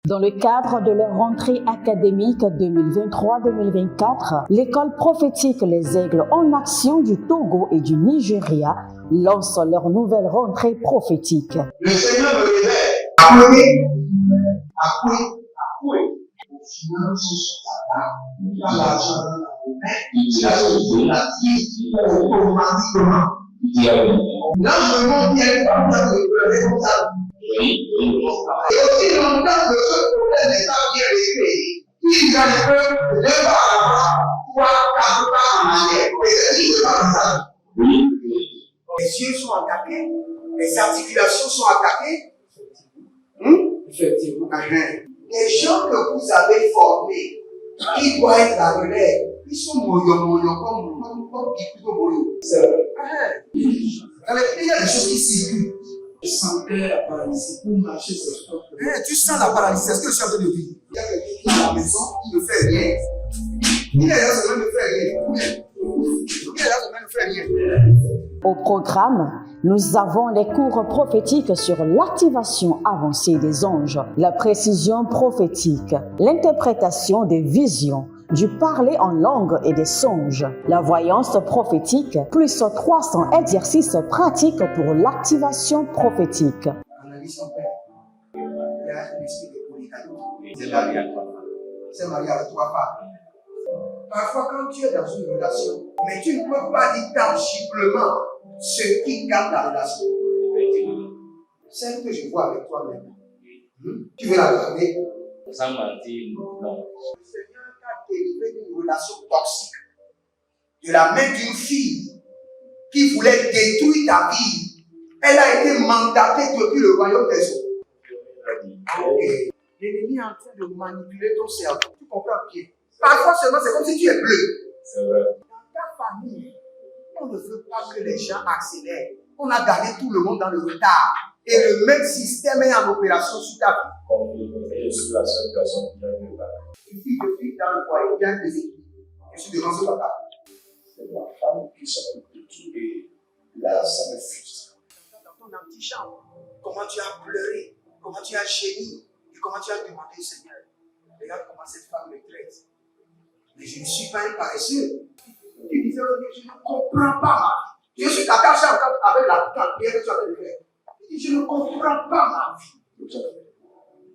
Dans le cadre de leur rentrée académique 2023-2024, l'école prophétique Les Aigles en Action du Togo et du Nigeria lance leur nouvelle rentrée prophétique. Le Seigneur me révèle. Appelez. Au final, il a l'argent dans la main. Il a sauvé la vie automatiquement. L'enseignement vient comme ça de pleurer comme ça. Et aussi longtemps que ce problème n'est pas bien réglé, il y a un peu de pas à l'avant, 3, 4 pas en arrière. Et c'est ce qui se passe ça. Les yeux sont attaqués, les articulations sont attaquées. Effectivement. Les gens que vous avez formés, qui doivent être la relève, ils sont moyo comme plutôt moyo. C'est vrai. Il y a des choses qui circulent. Je sentais la paralysie pour marcher sur ce corps. Tu sens la paralysie, c'est ce que je suis en train de dire. Il y a quelqu'un qui est à la maison, il ne fait rien. Il est là, ça ne fait rien. Il est là, ça ne fait rien. Au programme, nous avons les cours prophétiques sur l'activation avancée des anges, la précision prophétique, l'interprétation des visions, du parler en langue et des songes, la voyance prophétique, plus 300 exercices pratiques pour l'activation prophétique. Analyse ton père. Il y a un esprit de polygame. C'est marié à 3 femmes. C'est marié à 3 femmes. Parfois, quand tu es dans une relation, mais tu ne peux pas dire tangiblement ce qui garde la relation. Celle que je vois avec toi-même. Tu veux la garder? Sans mentir, non. Le Seigneur t'a délivré d'une relation toxique. De la main d'une fille qui voulait détruire ta vie. Elle a été mandatée depuis le royaume des eaux. Et l'ennemi est en train de manipuler ton cerveau. Tu comprends bien? Parfois seulement, c'est comme si tu es bleu. C'est vrai. Dans ta famille, on ne veut pas que les gens accélèrent. On a gardé tout le monde dans le retard. Et le même système est en opération sur ta vie. Je suis la seule personne qui a vu là. Une fille de fille dans le foyer, bien déséquilibrée. Je suis devant ce papa. C'est ma femme qui s'occupe de tout et là, ça me frustre. Dans ton antichambre, comment tu as pleuré, comment tu as gémi et comment tu as demandé au Seigneur. Regarde comment cette femme me traite. Mais je ne suis pas un paresseux. Tu disais, je ne comprends pas ma vie. Je suis attaché avec la prière que tu as fait de faire. Je ne comprends pas ma vie.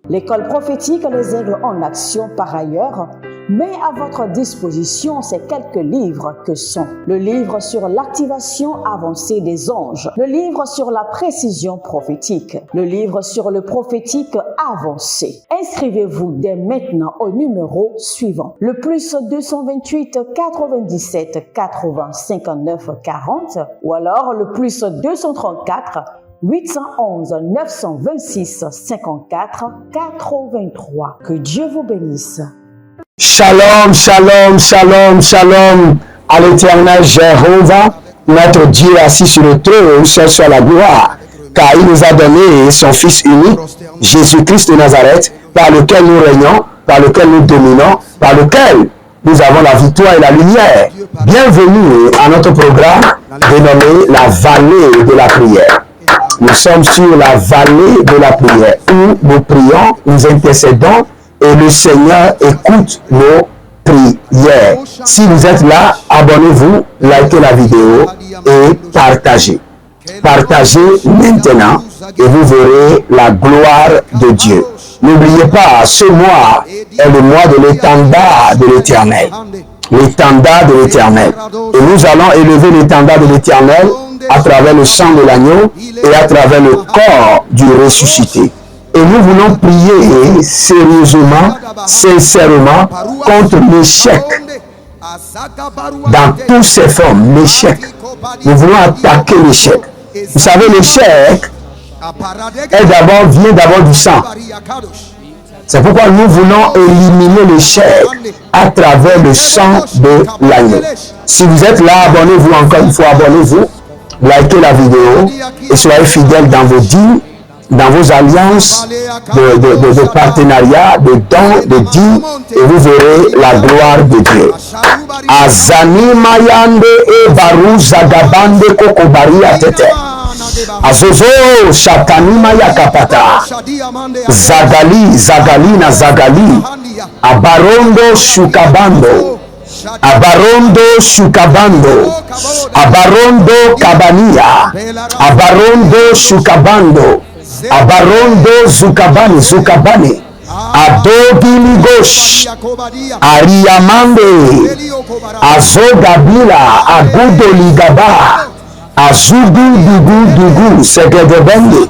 L'école prophétique Les Aigles en Action, par ailleurs, met à votre disposition ces quelques livres que sont le livre sur l'activation avancée des anges, le livre sur la précision prophétique, le livre sur le prophétique avancé. Inscrivez-vous dès maintenant au numéro suivant, le plus 228 97 80 59 40 ou alors le plus 234 811 926 54 83. Que Dieu vous bénisse. Shalom, shalom, shalom, shalom à l'éternel Jéhovah, notre Dieu assis sur le trône, seul soit la gloire, car il nous a donné son Fils unique, Jésus-Christ de Nazareth, par lequel nous régnons, par lequel nous dominons, par lequel nous avons la victoire et la lumière. Bienvenue à notre programme dénommé la vallée de la prière. Nous sommes sur la vallée de la prière où nous prions, nous intercédons et le Seigneur écoute nos prières. Si vous êtes là, abonnez-vous, likez la vidéo et partagez. Partagez maintenant et vous verrez la gloire de Dieu. N'oubliez pas, ce mois est le mois de l'étendard de l'Éternel. L'étendard de l'Éternel. Et nous allons élever l'étendard de l'Éternel à travers le sang de l'agneau et à travers le corps du ressuscité. Et nous voulons prier sérieusement, sincèrement contre l'échec. Dans toutes ses formes, l'échec. Nous voulons attaquer l'échec. Vous savez, l'échec vient d'abord du sang. C'est pourquoi nous voulons éliminer l'échec à travers le sang de l'agneau. Si vous êtes là, abonnez-vous encore une fois, abonnez-vous. Likez la vidéo et soyez fidèles dans vos dîmes, dans vos alliances de partenariat, de dons, de dîmes, et vous verrez la gloire de Dieu. Azani Mayande et Baru Zagabande Kokobari Atete. Azozo Shatanima Yakapata. Zagali, Zagalina, Zagali. Abarondo Shukabando. Abarondo Shukabando. Abarondo Kabania. Abarondo Shukabando. Abarondo Zukabani, Zukabani. Adogiligosh, Ariamande, Azogabila, Agudoligaba, Azugu Dugu Dugu, Segedebende,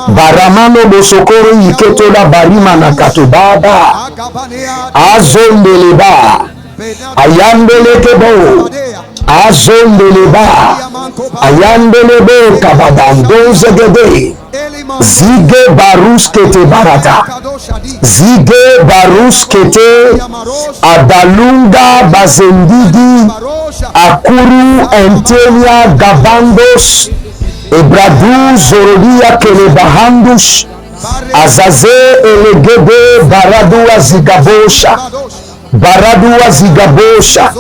Baramano Bosokoro Iketola Barima Nakatobaba, Azondeleba, Ayandelekebo, Azondeleba, Ayandelebe Kabadando Zegede. Zige baruskete barata. Zige baruskete adalunga bazendigi akuru entenia gabandos ebradu zorodia kelebahandus azaze elegede baradua zigabosha. Baradua zigabosha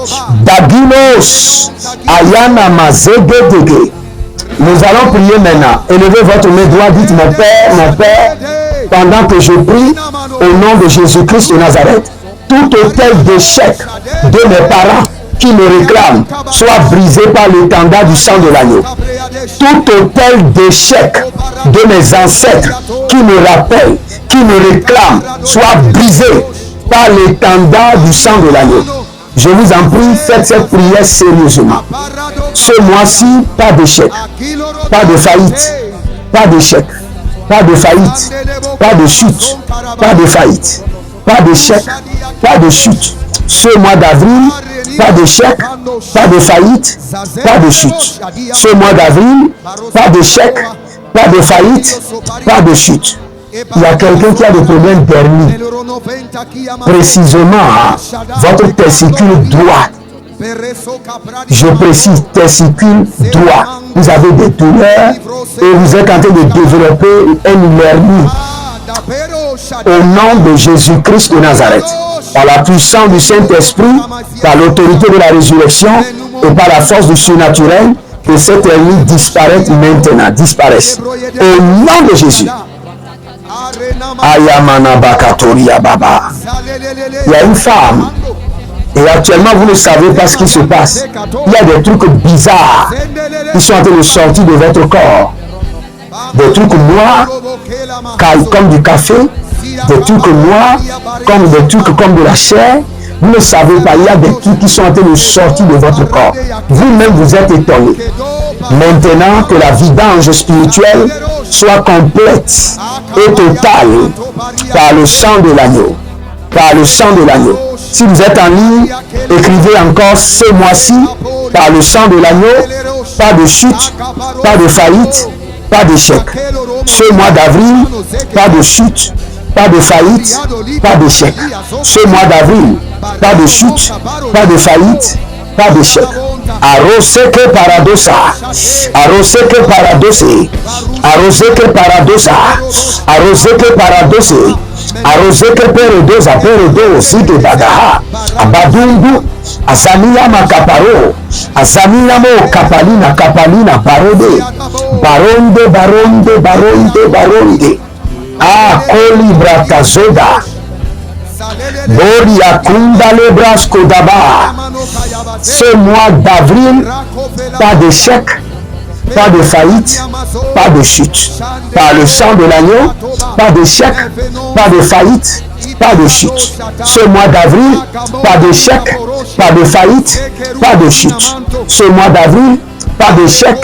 daginos ayana mazegedege. Nous allons prier maintenant. Élevez votre main droite, dites mon Père, pendant que je prie au nom de Jésus-Christ de Nazareth. Tout hôtel d'échec de mes parents qui me réclament soit brisé par l'étendard du sang de l'agneau. Tout hôtel d'échec de mes ancêtres qui me rappellent, qui me réclament, soit brisé par l'étendard du sang de l'agneau. Je vous en prie, faites cette prière sérieusement. Ce mois-ci, pas d'échec, pas de faillite, pas d'échec, pas de faillite, pas de chute, pas de faillite, pas d'échec, pas de chute. Ce mois d'avril, pas d'échec, pas de faillite, pas de chute. Ce mois d'avril, pas d'échec, pas de faillite, pas de chute. Il y a quelqu'un qui a des problèmes d'hernie. Précisément, votre testicule droit. Je précise, testicule droit. Vous avez des douleurs et vous êtes en train de développer une hernie. Au nom de Jésus-Christ de Nazareth, par la puissance du Saint-Esprit, par l'autorité de la résurrection et par la force du surnaturel, que cette hernie disparaisse maintenant, disparaisse. Au nom de Jésus. Ayamana Bakatoria Baba. Il y a une femme. Et actuellement, vous ne savez pas ce qui se passe. Il y a des trucs bizarres qui sont en train de sortir de votre corps. Des trucs noirs, comme du café. Des trucs noirs, comme des trucs comme de la chair. Vous ne savez pas, il y a des trucs qui sont en train de sortir de votre corps. Vous-même, vous êtes étonné. Maintenant que la vidange spirituelle soit complète et totale par le sang de l'agneau. Par le sang de l'agneau. Si vous êtes en ligne, écrivez encore ce mois-ci, par le sang de l'agneau, pas de chute, pas de faillite, pas d'échec. Ce mois d'avril, pas de chute, pas de faillite, pas d'échec. Ce mois d'avril, pas de chute, pas de faillite, pas d'échec. Aroseke paradosa, aroseke paradose, aroseke paradosa, aroseke paradose, aroseke peredosa, peredo, sike bagaha, abadundu, azania makaparo, azania mo kapalina, kapalina, barode, baronde, baronde, baronde, baronde, ah, koli bratazoda, Bori akunda le brasco d'aba. Ce mois d'avril, pas d'échec, pas de faillite, pas de chute. Par le sang de l'agneau, pas d'échec, pas de faillite, pas de chute. Ce mois d'avril, pas d'échec, pas de faillite, pas de chute. Ce mois d'avril, pas d'échec,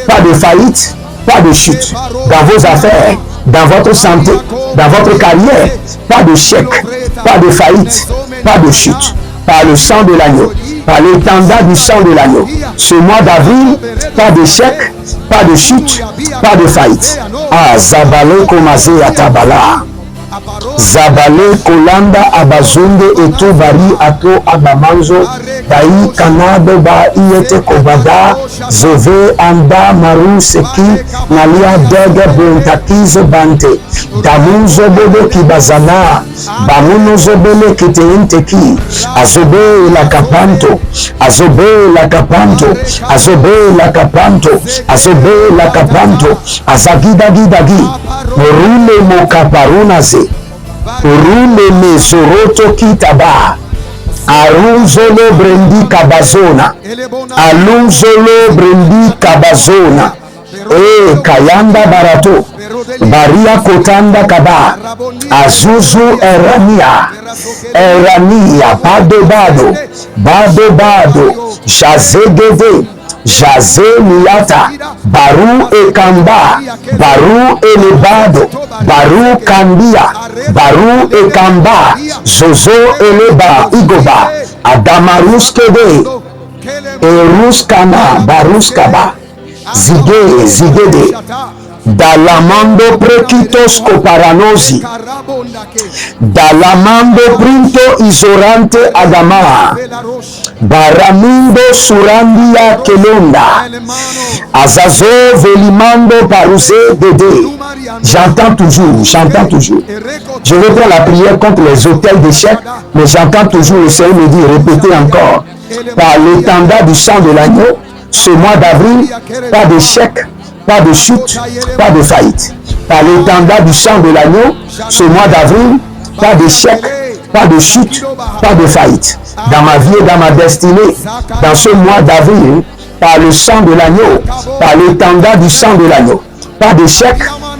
pas de faillite, pas de chute. Dans vos affaires, dans votre santé, dans votre carrière, pas de chèque, pas de faillite, pas de chute. Par le sang de l'agneau, par l'étendard du sang de l'agneau. Ce mois d'avril, pas de chèque, pas de chute, pas de faillite. Ah, Zabale Komazé Atabala. Zabale kolanda abazunde eto bari ato abamanzo bai kanado ba iete kobada zove anda maru seki nalia dege bontakizo bante damuzo bodo kibazana bamuno zobele kiteinteki azobe la kapanto azobe la kapanto azobe la kapanto azobe la kapanto azagida gidagi rule mokaparunaze rule mesoroto kitaba arunzolo brendi kabazona alunzolo brendi kabazona kayanda barato baria kotanda kaba azuzu erania bado jazegede jaze miyata baru ekamba baru elebado baru kandia baru ekamba zozo eleba igoba adamaruskede eruskana baruskaba zigede dalamando prekitos koparanosi dalamando printo isorante adama baramindo surandia kelonda azazo velimando paruse dede. J'entends toujours. Je reprends la prière contre les hôtels d'échecs, mais j'entends toujours le Seigneur me dire, répétez encore, par l'étendard du sang de l'agneau, ce mois d'avril, pas d'échec, pas de chute, pas de faillite. Par l'étendard du sang de l'agneau, ce mois d'avril, pas d'échec, pas de chute, pas de faillite. Dans ma vie et dans ma destinée, dans ce mois d'avril, par le sang de l'agneau, par l'étendard du sang de l'agneau, pas d'échec,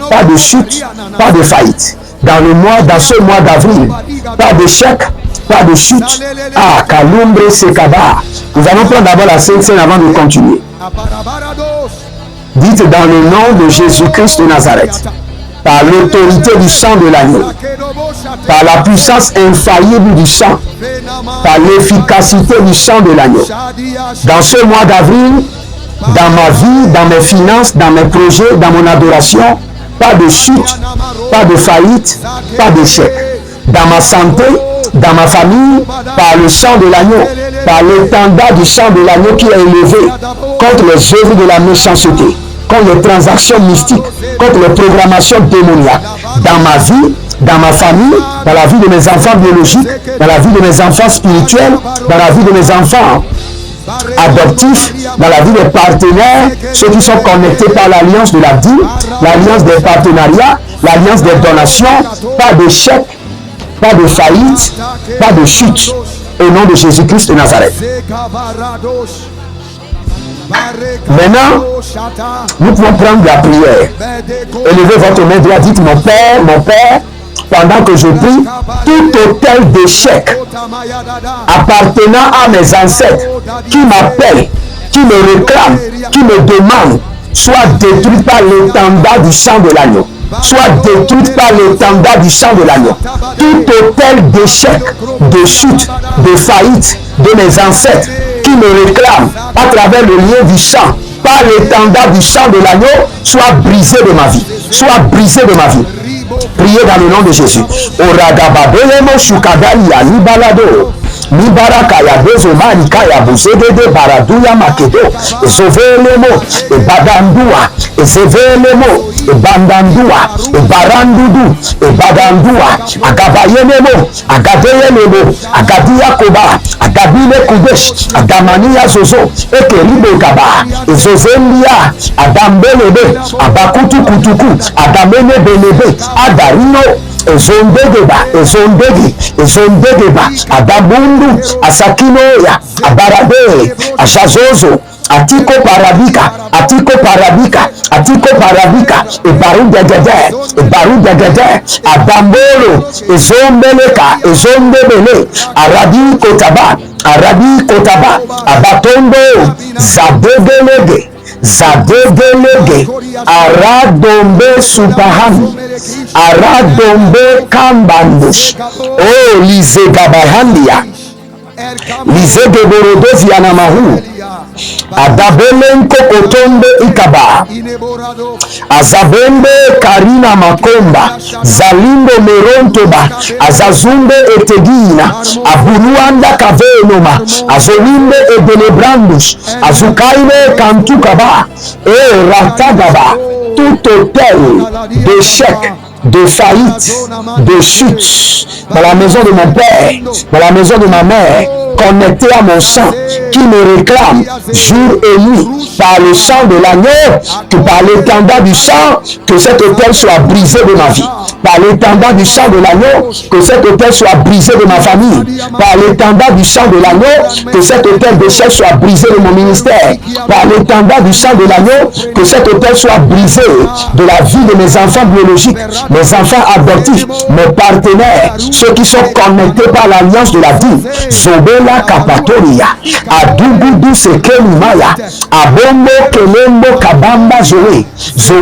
pas de chute, pas de faillite. Dans ce mois d'avril, pas d'échec, pas de chute. Kalumbre Sekaba. Nous allons prendre d'abord la Sainte Seine avant de continuer. Dites dans le nom de Jésus-Christ de Nazareth, par l'autorité du sang de l'agneau, par la puissance infaillible du sang, par l'efficacité du sang de l'agneau, dans ce mois d'avril, dans ma vie, dans mes finances, dans mes projets, dans mon adoration, pas de chute, pas de faillite, pas d'échec. Dans ma santé, dans ma famille, par le sang de l'agneau, par l'étendard du sang de l'agneau qui est élevé contre les œuvres de la méchanceté, contre les transactions mystiques, contre les programmations démoniaques. Dans ma vie, dans ma famille, dans la vie de mes enfants biologiques, dans la vie de mes enfants spirituels, dans la vie de mes enfants adoptifs, dans la vie des partenaires, ceux qui sont connectés par l'alliance de la dîme, l'alliance des partenariats, l'alliance des donations, pas d'échec, pas de faillite, pas de chute, au nom de Jésus-Christ de Nazareth. Maintenant, nous pouvons prendre la prière. Élevez votre main droite, dites mon Père, pendant que je prie, tout hôtel d'échec appartenant à mes ancêtres qui m'appellent, qui me réclament, qui me demandent, soit détruit par l'étendard du sang de l'agneau. Soit détruite par l'étendard du sang de l'agneau. Tout hôtel d'échec, de chute, de faillite de mes ancêtres qui me réclament à travers le lien du sang, par l'étendard du sang de l'agneau, soit brisé de ma vie. Soit brisé de ma vie. Priez dans le nom de Jésus. Oragababelemo shukadalia nibalado. Nibaraka ya bezomani kaya buzegede baraduya makedo. Zovelemo ebadandua. Ezevelemo ebandandua. Ebarandudu. Ebadandua. Agabayenemo. Agadeyenemo. Agadia koba. Agabile kudesh. Agamania zozo. Ekeribe kaba. Ezozendia. Adambelebe. Abakutu kutuku. Adamene belebe. Adarino. Ezondegeba, Adabundu, Asakinoya, Abarade, Ashazozo, Atiko Parabika, Ebaru Degede, Adambolo, Ezombele, Arabi Kotaba, Abatondo, Zadegelege, Aradombe Supahan, Aradombe Kambandush, Lize Gabahandia, Lisez de Borodo Zianamahu. Adabelenko Kotombe Ikaba. Azabembe Karina Makomba. Zalimbo Merontoba. Azazumbe Etegina. Aburuanda Kavenoma. Azolimbe Ebelebrandus. Azukaile Kantukaba. Et Ratagaba. Tout hôtel d'échec, de faillite, de chute, dans la maison de mon père, dans la maison de ma mère, connecté à mon sang, qui me réclame jour et nuit, par le sang de l'agneau, que par l'étendard du sang, que cet autel soit brisé de ma vie. Par l'étendard du sang de l'agneau, que cet autel soit brisé de ma famille. Par l'étendard du sang de l'agneau, que cet autel d'échec soit brisé de mon ministère. Par l'étendard du sang de l'agneau, que cet autel soit brisé de la vie de mes enfants biologiques, mes enfants adoptifs, mes partenaires, ceux qui sont connectés par l'alliance de la vie. Zobela Kapatoria, Adugudu Sekelumaya, Abombo Kelembo Kabamba Zoé, Zoé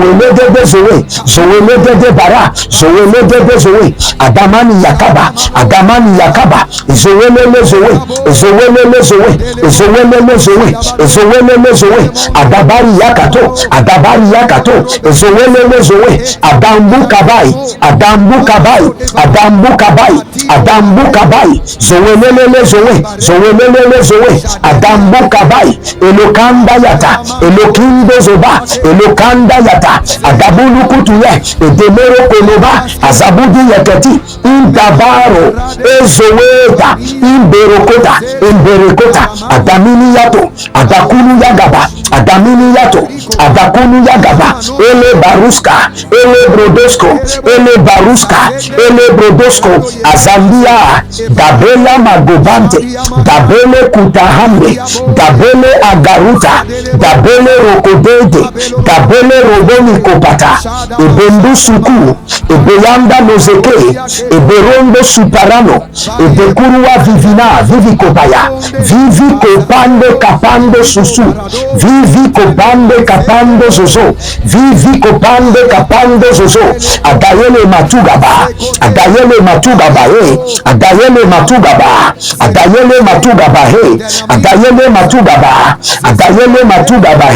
de Zoé, Zoé de Bara, Zoé de Zoé, Adamani Yakaba, Adamani Yakaba, Zoé le Zoé, Zoé le Zoé, Zoé le Zoé, Zoé le Zoé, Adabari Yakato, Adabari Yakato, Zoé le Zoé, Adambu Kabai, Adambu Kabai, Adambu Kabai, Adambu Kabai, Zoé le Zoé, Zoé le Zoé, Adambu Kabai, Elokanda Yata, Elokindo Zoba, Elokanda Yata, Adabulu Kutuye, Edemero Konoba, Azabudi Yakati, Indabaro, Ezoeta, Imberokota, Imberekota, Adamini Yato, Adakunu Yagaba, Adamini Yato, Adakunu Yagaba, Ele Baruska, Ele Brodosko, Ele Baruska, Ele Brodosko, Azambia, Dabela Magobante, Dabele Kutahambe, Dabele Agaruta, Dabele Rokodede, Dabele Roboni Kopata, Ebendu Suku, Ebeyanda Nozeke, Eberondo Suparano, Ebekurua Vivina, Vivi Kopaya, Vivi Kopande Kapando Susu, Vivi Kopande Kapando Zozo, Vivi Kopande Kapando Zozo, Adayele Matugaba, Adayele Matugaba, Adayele Matugaba, Adayele Matugaba, Adayele Matugaba, Adayele Matugaba,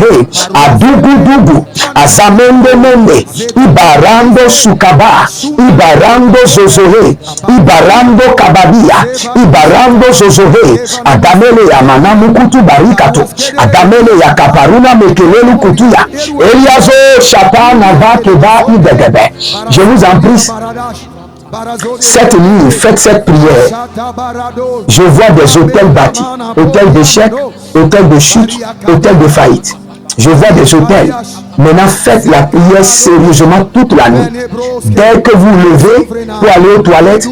Adugu Dugu, Azamende Mende, Ibarando Sukaba, Ibarando Zozohe, Ibarando Kababia, Ibarando Zozohe, Adamele ya Manamu Kutu Barikato, Adamele ya Kaparuna Mekelelu Kutuya, Eliazo Shapana Vakeba Idegebe. Je vous en prie, cette nuit, faites cette prière. Je vois des hôtels bâtis, hôtels d'échec, hôtels de chute, hôtels de faillite. Je vois des hôtels. Maintenant, faites la prière sérieusement toute la nuit. Dès que vous levez pour aller aux toilettes,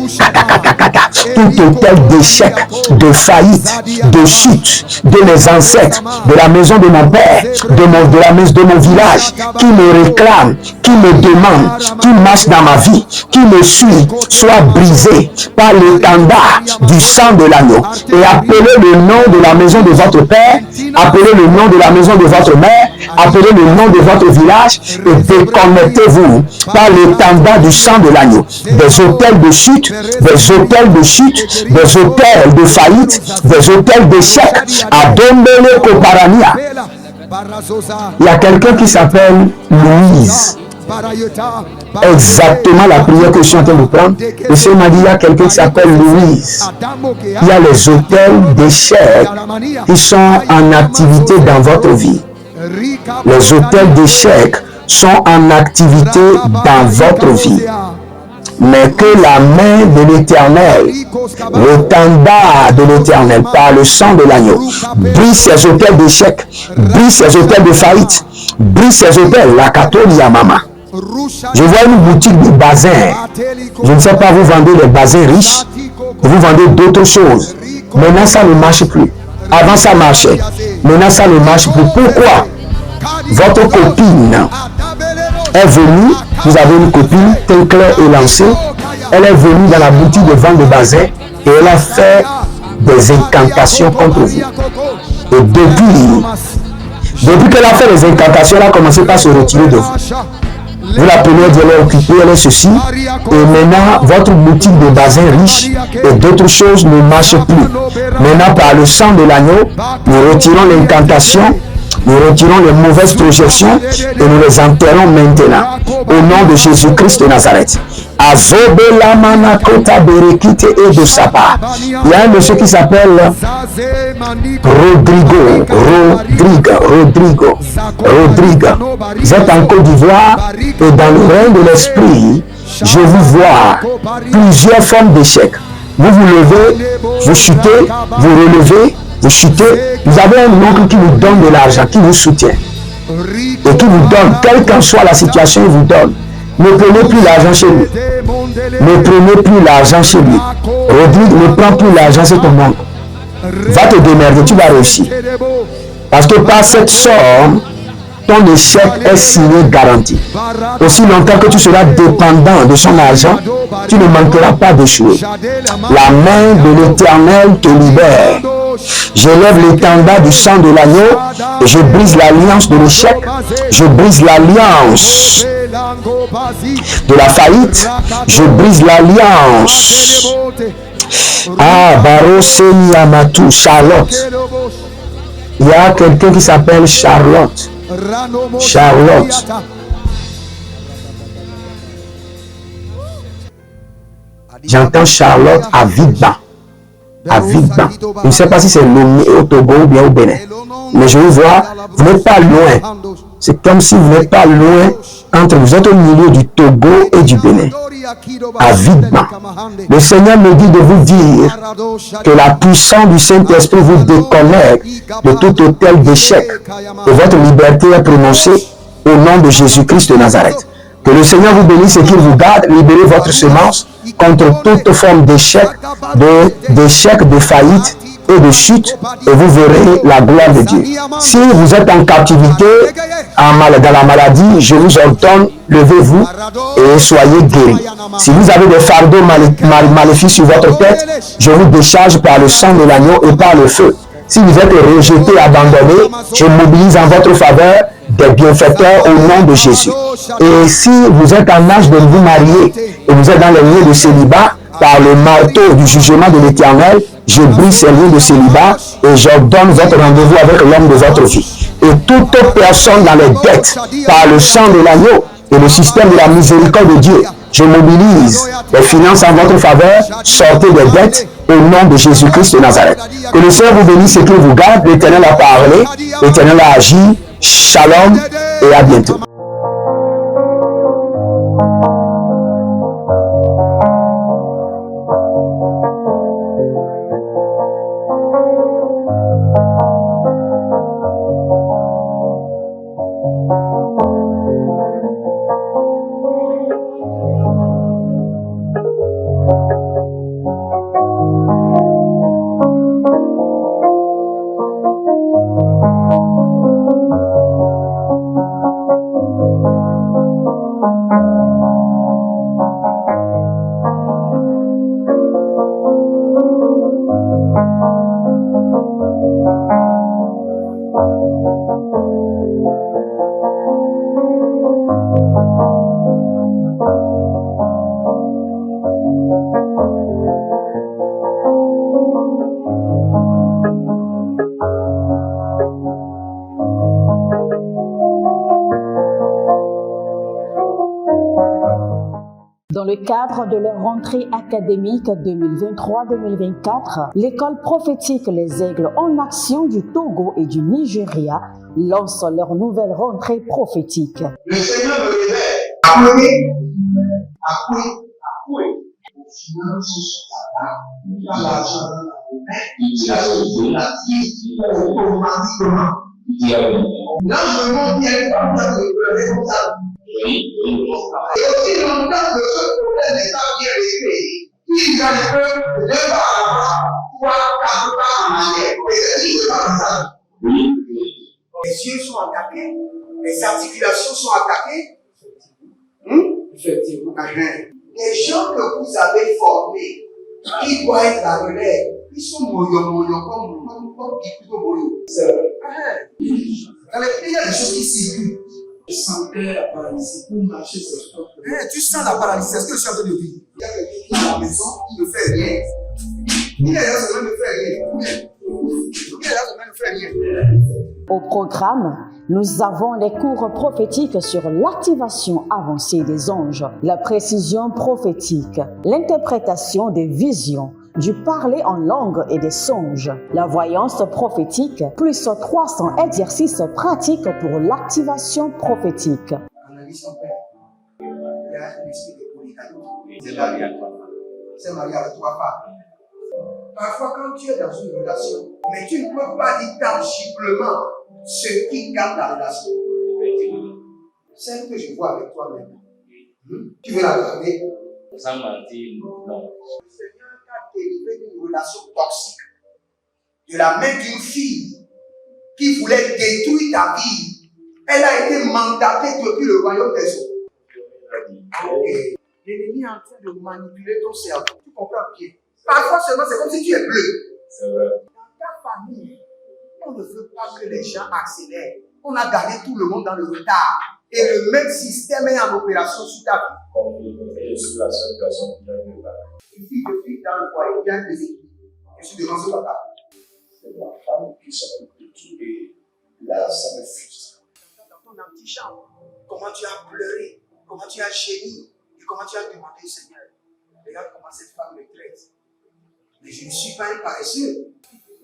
tout hôtel d'échec, de faillite, de chute, de mes ancêtres, de la maison de mon père, de mon village, qui me réclame, qui me demande, qui marche dans ma vie, qui me suit, soit brisé par l'étendard du sang de l'agneau. Et appelez le nom de la maison de votre père, appelez le nom de la maison de votre mère, appelez le nom de votre village et déconnectez-vous par l'étendard du sang de l'agneau. Des hôtels de chute, des hôtels de chute, des hôtels de faillite, des hôtels d'échec. Adombele Koparania. Il y a quelqu'un qui s'appelle Louise. Exactement la prière que je suis en train de prendre. Le Seigneur m'a dit, il y a quelqu'un qui s'appelle Louise. Il y a les hôtels d'échec qui sont en activité dans votre vie. Les hôtels d'échec sont en activité dans votre vie. Mais que la main de l'Éternel, l'étendard de l'Éternel, par le sang de l'agneau, brise ces hôtels d'échec, brise ces hôtels de faillite, brise ces hôtels, la Katolia Mama. Je vois une boutique de bazin. Je ne sais pas, vous vendez des bazins riches, vous vendez d'autres choses. Maintenant, ça ne marche plus. Avant, ça marchait. Maintenant, ça ne marche plus. Pourquoi? Votre copine est venue, vous avez une copine, teint clair et lancé, elle est venue dans la boutique de vente de bazin et elle a fait des incantations contre vous. Et depuis qu'elle a fait les incantations, elle a commencé par se retirer de vous. Vous la prenez, elle est occupée, elle est ceci. Et maintenant, votre boutique de bazin riche et d'autres choses ne marchent plus. Maintenant, par le sang de l'agneau, nous retirons l'incantation, nous retirons les mauvaises projections et nous les enterrons maintenant. Au nom de Jésus-Christ de Nazareth. Il y a un monsieur qui s'appelle Rodrigo. Vous êtes en Côte d'Ivoire et dans le règne de l'esprit, je vous vois plusieurs formes d'échecs. Vous vous levez, vous chutez, vous relevez, vous chutez. Vous avez un oncle qui vous donne de l'argent, qui vous soutient et qui vous donne, quelle qu'en soit la situation, il vous donne. Ne prenez plus l'argent chez lui. Ne prenez plus l'argent chez lui. Rodrigue, ne prends plus l'argent, c'est ton oncle. Va te démerder, tu vas réussir. Parce que par cette somme, ton échec est signé garanti. Aussi longtemps que tu seras dépendant de son argent, tu ne manqueras pas d'échouer. La main de l'Éternel te libère. J'élève l'étendard du sang de l'agneau et je brise l'alliance de l'échec. Je brise l'alliance de la faillite. Je brise l'alliance. Ah, Baroseni Amatou, Charlotte. Il y a quelqu'un qui s'appelle Charlotte. Charlotte. J'entends Charlotte à Vidban. À Vidban. Je ne sais pas si c'est au Togo ou bien au Bénin. Mais je vous vois, vous n'êtes pas loin. C'est comme si vous n'êtes pas loin entre vous êtes au milieu du Togo et du Bénin. À Vidban. Le Seigneur me dit de vous dire que la puissance du Saint-Esprit vous déconnecte de tout hôtel d'échec. Et votre liberté est prononcée au nom de Jésus-Christ de Nazareth. Que le Seigneur vous bénisse et qu'il vous garde. Libérez votre semence contre toute forme d'échec, de faillite et de chute, et vous verrez la gloire de Dieu. Si vous êtes en captivité, dans la maladie, je vous ordonne, levez-vous et soyez guéris. Si vous avez des fardeaux maléfiques sur votre tête, je vous décharge par le sang de l'agneau et par le feu. Si vous êtes rejeté, abandonné, je mobilise en votre faveur des bienfaiteurs au nom de Jésus. Et si vous êtes en âge de vous marier et vous êtes dans les lieux de célibat, par le marteau du jugement de l'Éternel, je brise ces lieux de célibat et j'ordonne votre rendez-vous avec l'homme de votre vie. Et toute personne dans les dettes, par le sang de l'agneau et le système de la miséricorde de Dieu, je mobilise les finances en votre faveur, sortez des dettes au nom de Jésus-Christ de Nazareth. Que le Seigneur vous bénisse et qu'il vous garde. L'Éternel a parlé, l'Éternel a agi. Shalom et à bientôt. Dans le cadre de leur rentrée académique 2023-2024, l'école prophétique Les Aigles en Action du Togo et du Nigeria lance leur nouvelle rentrée prophétique. Le Seigneur me révèle. Après. Aux finances sur ta table, tu as l'argent dans ta main, tu as la vie automatiquement. Là, je me montre bien comme ça, comme ça. Et aussi longtemps que ce problème n'est pas bien réglé, ils arrivent deux pas à l'avant, trois, quatre pas en arrière. Et c'est pas comme ça. Les yeux sont attaqués, les articulations sont attaquées. Effectivement. Les gens que vous avez formés, qui doivent être la relève, ils sont moyo comme qui plutôt moyo. C'est vrai. Dans les pays, il y a des choses qui circulent. sentais la paralysie pour marcher sur le corps. Tu sens la paralysie, c'est ce que je suis en train de dire. Il y a quelqu'un qui est à la maison, qui ne fait rien. Il est là, ça ne fait rien. Il est là, ça ne fait rien. Au programme, nous avons les cours prophétiques sur l'activation avancée des anges, la précision prophétique, l'interprétation des visions, du parler en langue et des songes, la voyance prophétique, plus 300 exercices pratiques pour l'activation prophétique. Analyse son père. Il y a un esprit de polygamie. C'est marié à trois femmes. C'est marié à trois femmes. Parfois, quand tu es dans une relation, mais tu ne peux pas dire tangiblement ce qui garde la relation. Celle que je vois avec toi maintenant. Tu veux la regarder? Sans mentir, non. Le Seigneur t'a délivré d'une relation toxique. De la main d'une fille qui voulait détruire ta vie. Elle a été mandatée depuis le royaume des eaux. Et l'ennemi est en train de manipuler ton cerveau. Tu comprends bien? Parfois seulement, c'est comme si tu es bleu. C'est vrai. Dans ta famille, on ne veut pas que les gens accélèrent. On a gardé tout le monde dans le retard. Et le même système est en opération sur ta vie. Je suis la seule personne qui a vu ça. Une fille de fille dans le foyer, il y a un déséquilibre. Je suis devant ce papa. C'est ma femme qui s'occupe de tout et là, ça me frustre. Dans ton antichambre, comment tu as pleuré, comment tu as gémi et comment tu as demandé au Seigneur. Regarde comment cette femme me traite. Mais je ne suis pas un paresseux.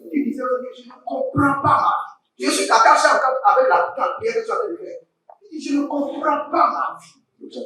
Tu disais, je ne comprends pas ma vie. Je suis d'accord avec la prière que tu as fait de faire. Je ne comprends pas ma vie.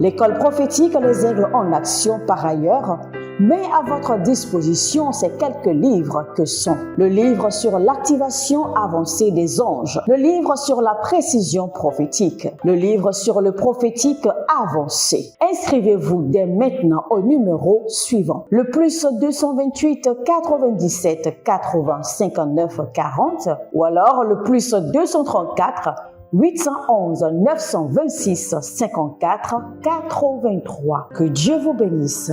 L'école prophétique Les Aigles en Action, par ailleurs, met à votre disposition ces quelques livres que sont le livre sur l'activation avancée des anges, le livre sur la précision prophétique, le livre sur le prophétique avancé. Inscrivez-vous dès maintenant au numéro suivant, le plus 228 97 80 59 40 ou alors le plus 234 811 926 54 83. Que Dieu vous bénisse.